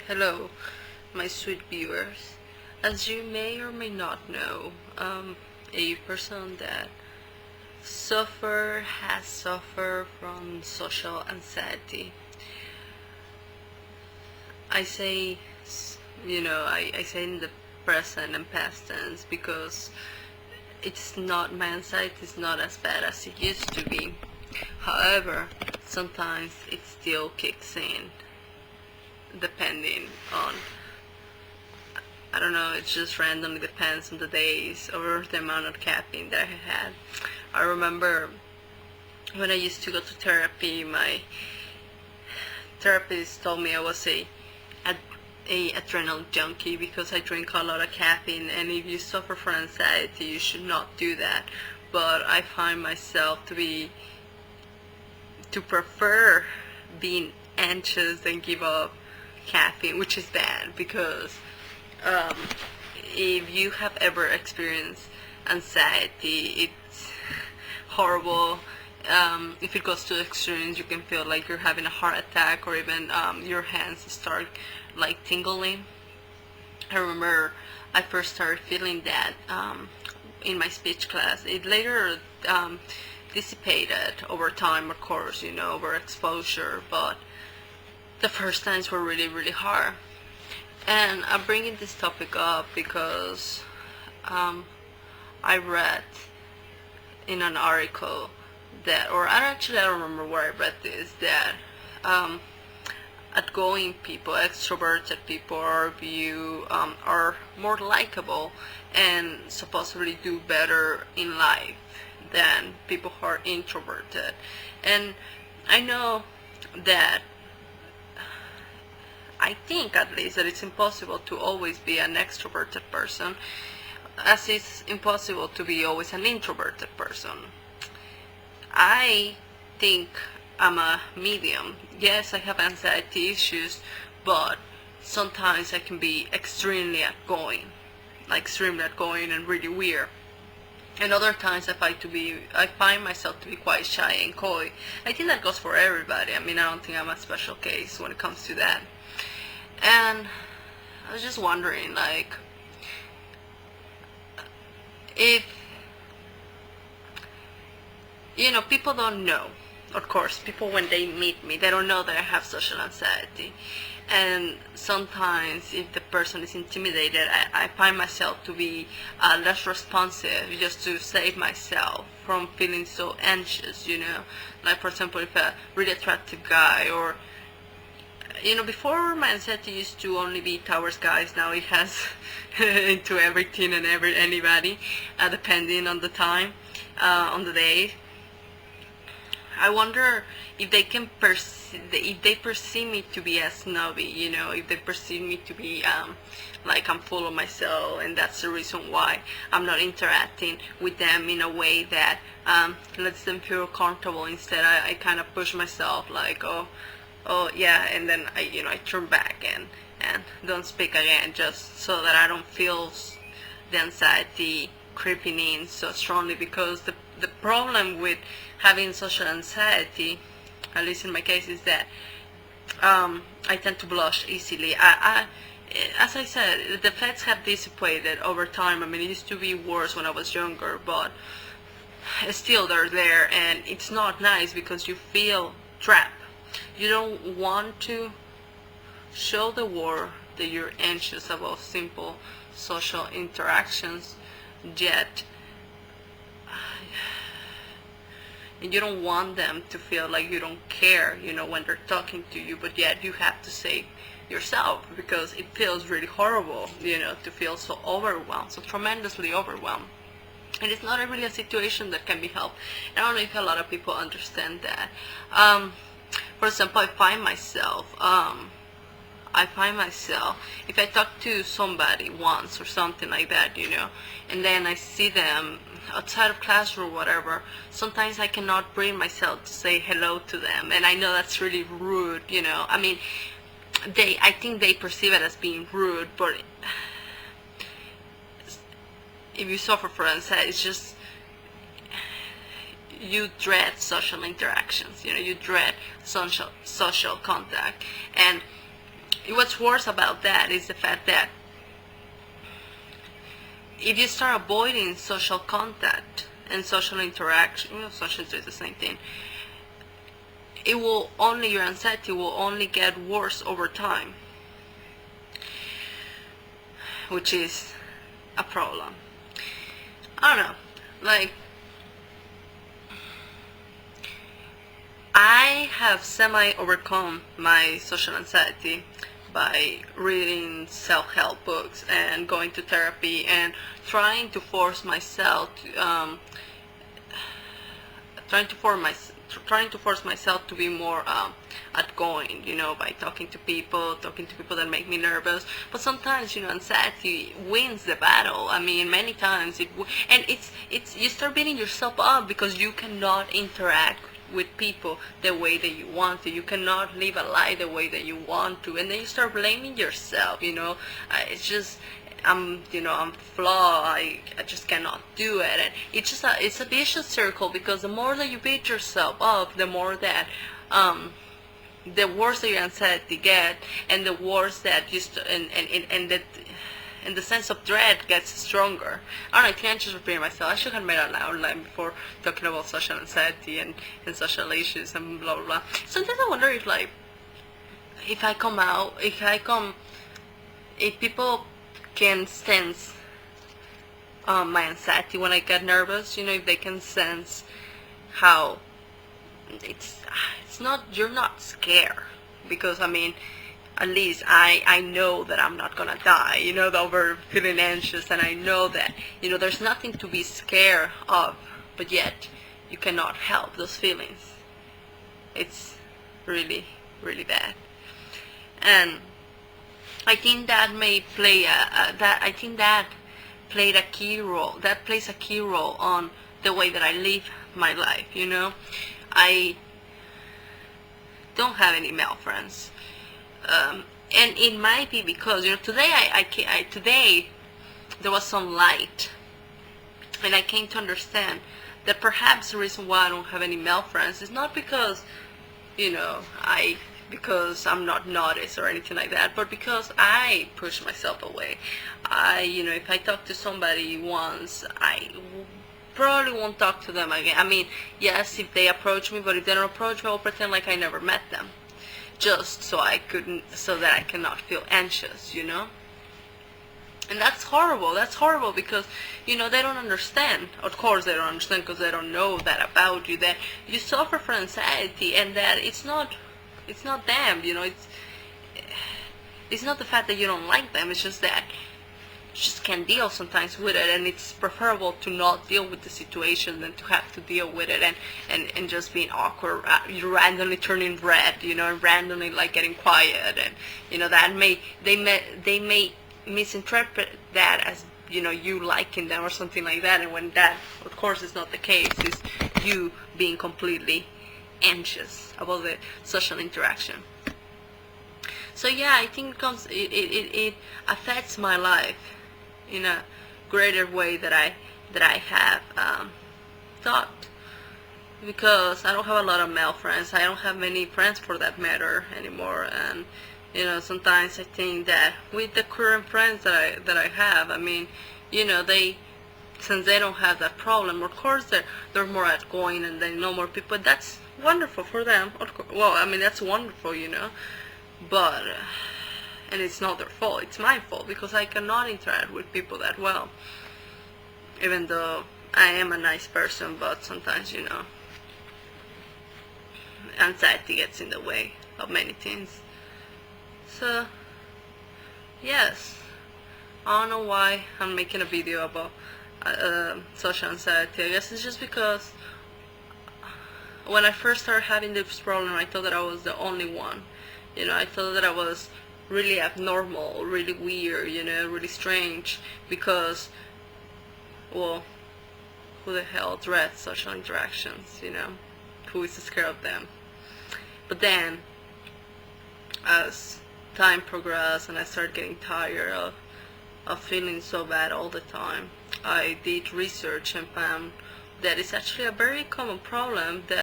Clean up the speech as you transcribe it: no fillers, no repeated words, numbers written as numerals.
Hello, my sweet viewers. As you may or may not know, a person that has suffered from social anxiety. I say, I say in the present and past tense because my anxiety is not as bad as it used to be. However, sometimes it still kicks in depending on, I don't know, it just randomly depends on the days or the amount of caffeine that I had. I remember when I used to go to therapy, my therapist told me I was a adrenal junkie because I drink a lot of caffeine, and if you suffer from anxiety you should not do that. But I find myself to prefer being anxious than give up caffeine, which is bad because if you have ever experienced anxiety, it's horrible. If it goes to extremes, you can feel like you're having a heart attack, or even your hands start like tingling. I remember I first started feeling that in my speech class. It later dissipated over time, of course, over exposure, but the first times were really, really hard. And I'm bringing this topic up because I read in an article that, or I don't remember where I read this, that outgoing people, extroverted people are more likable and supposedly do better in life than people who are introverted. And I know that, I think at least, that it's impossible to always be an extroverted person, as it's impossible to be always an introverted person. I think I'm a medium. Yes, I have anxiety issues, but sometimes I can be extremely outgoing and really weird. And other times I find myself to be quite shy and coy. I think that goes for everybody. I mean, I don't think I'm a special case when it comes to that. And I was just wondering, like, if, people don't know. Of course, people, when they meet me, they don't know that I have social anxiety. And sometimes if the person is intimidated, I find myself to be less responsive, just to save myself from feeling so anxious, Like, for example, if a really attractive guy, or before, my anxiety used to only be towards guys. Now it has into everything and anybody, depending on the time, on the day. I wonder if they can if they perceive me to be as snobby, if they perceive me to be like I'm full of myself, and that's the reason why I'm not interacting with them in a way that lets them feel comfortable. Instead, I kind of push myself, like, oh yeah, and then I turn back and don't speak again, just so that I don't feel the anxiety creeping in so strongly. Because the problem with having social anxiety, at least in my case, is that I tend to blush easily. As I said, the effects have dissipated over time. I mean, it used to be worse when I was younger, but still they're there, and it's not nice because you feel trapped. You don't want to show the world that you're anxious about simple social interactions, yet and you don't want them to feel like you don't care, when they're talking to you, but yet you have to save yourself because it feels really horrible, to feel so overwhelmed, so tremendously overwhelmed. And it's not really a situation that can be helped. I don't know if a lot of people understand that. For example, I find myself, if I talk to somebody once or something like that, and then I see them outside of class or whatever, sometimes I cannot bring myself to say hello to them, and I know that's really rude, I mean, I think they perceive it as being rude, but if you suffer from anxiety, it's just, you dread social interactions, you dread social contact. And what's worse about that is the fact that if you start avoiding social contact and social interaction, social is the same thing, your anxiety will only get worse over time, which is a problem. I don't know, like, I have semi-overcome my social anxiety by reading self-help books and going to therapy and trying to force myself to, trying to force myself to be more outgoing, by talking to people that make me nervous. But sometimes, anxiety wins the battle. I mean, many times and it's you start beating yourself up because you cannot interact with people the way that you want to. You cannot live a life the way that you want to, and then you start blaming yourself. It's just I'm flawed. I just cannot do it, and it's a vicious circle, because the more that you beat yourself up, the more that the worse that your anxiety get, and the worse that and the sense of dread gets stronger. I don't know, I think I'm just repeating myself. I should have made an outline before talking about social anxiety and social issues and blah blah blah. Sometimes I wonder if people can sense my anxiety when I get nervous. If they can sense how it's not, you're not scared, because I mean, at least I know that I'm not gonna die, over feeling anxious, and I know that, there's nothing to be scared of, but yet you cannot help those feelings. It's really, really bad. And I think that may play plays a key role on the way that I live my life. I don't have any male friends. And it might be because today there was some light, and I came to understand that perhaps the reason why I don't have any male friends is not because because I'm not noticed or anything like that, but because I push myself away. If I talk to somebody once, I probably won't talk to them again. I mean, yes, if they approach me, but if they don't approach me, I'll pretend like I never met them, just so that I cannot feel anxious, And that's horrible. That's horrible because, they don't understand. Of course they don't understand, because they don't know that about you, that you suffer from anxiety, and that it's not them, it's not the fact that you don't like them, it's just that you just can't deal sometimes with it, and it's preferable to not deal with the situation than to have to deal with it and just being awkward, randomly turning red, and randomly like getting quiet, and that they may misinterpret that as you liking them or something like that, and when that of course is not the case, it's you being completely anxious about the social interaction. So yeah, I think it affects my life in a greater way that I have thought, because I don't have a lot of male friends. I don't have many friends for that matter anymore, and sometimes I think that with the current friends that I have, I mean, since they don't have that problem, of course they're more outgoing and they know more people. That's wonderful for them. Well, I mean, that's wonderful, but and it's not their fault, it's my fault, because I cannot interact with people that well, even though I am a nice person. But sometimes, anxiety gets in the way of many things. So yes, I don't know why I'm making a video about social anxiety. I guess it's just because when I first started having this problem, I thought that I was the only one. I thought that I was really abnormal, really weird, really strange, because, well, who the hell dreads social interactions, Who is scared of them? But then, as time progressed and I started getting tired of feeling so bad all the time, I did research and found that it's actually a very common problem that